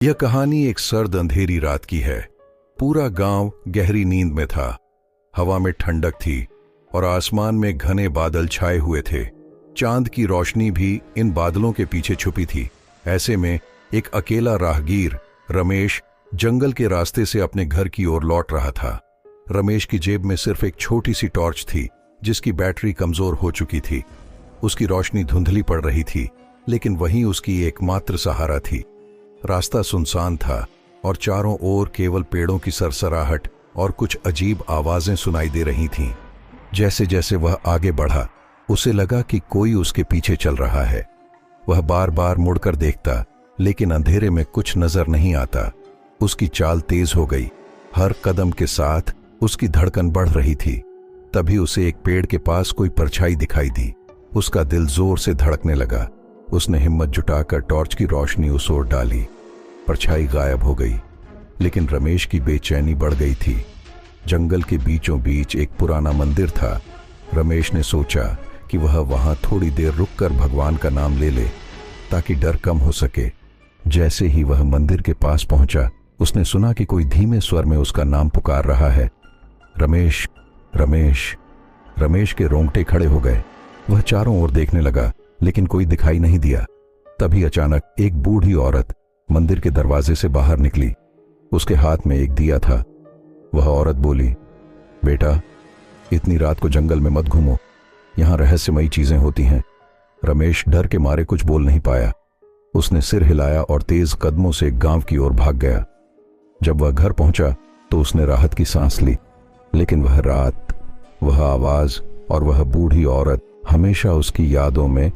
यह कहानी एक सर्द अंधेरी रात की है। पूरा गांव गहरी नींद में था। हवा में ठंडक थी और आसमान में घने बादल छाए हुए थे। चांद की रोशनी भी इन बादलों के पीछे छुपी थी। ऐसे में एक अकेला राहगीर रमेश जंगल के रास्ते से अपने घर की ओर लौट रहा था। रमेश की जेब में सिर्फ एक छोटी सी टॉर्च थी जिसकी बैटरी कमजोर हो चुकी थी। उसकी रोशनी धुंधली पड़ रही थी, लेकिन वही उसकी एकमात्र सहारा थी। रास्ता सुनसान था और चारों ओर केवल पेड़ों की सरसराहट और कुछ अजीब आवाजें सुनाई दे रही थीं। जैसे जैसे वह आगे बढ़ा, उसे लगा कि कोई उसके पीछे चल रहा है। वह बार बार मुड़कर देखता, लेकिन अंधेरे में कुछ नजर नहीं आता। उसकी चाल तेज हो गई। हर कदम के साथ उसकी धड़कन बढ़ रही थी। तभी उसे एक पेड़ के पास कोई परछाई दिखाई दी। उसका दिल जोर से धड़कने लगा। उसने हिम्मत जुटाकर टॉर्च की रोशनी उस ओर डाली। परछाई गायब हो गई, लेकिन रमेश की बेचैनी बढ़ गई थी। जंगल के बीचों बीच एक पुराना मंदिर था। रमेश ने सोचा कि वह वहां थोड़ी देर रुककर भगवान का नाम ले ले, ताकि डर कम हो सके। जैसे ही वह मंदिर के पास पहुंचा, उसने सुना कि कोई धीमे स्वर में उसका नाम पुकार रहा है, रमेश, रमेश। रमेश के रोंगटे खड़े हो गए। वह चारों ओर देखने लगा, लेकिन कोई दिखाई नहीं दिया। तभी अचानक एक बूढ़ी औरत मंदिर के दरवाजे से बाहर निकली। उसके हाथ में एक दिया था। वह औरत बोली, बेटा, इतनी रात को जंगल में मत घूमो, यहां रहस्यमयी चीजें होती हैं। रमेश डर के मारे कुछ बोल नहीं पाया। उसने सिर हिलाया और तेज कदमों से गांव की ओर भाग गया। जब वह घर पहुंचा तो उसने राहत की सांस ली, लेकिन वह रात, वह आवाज और वह बूढ़ी औरत हमेशा उसकी यादों में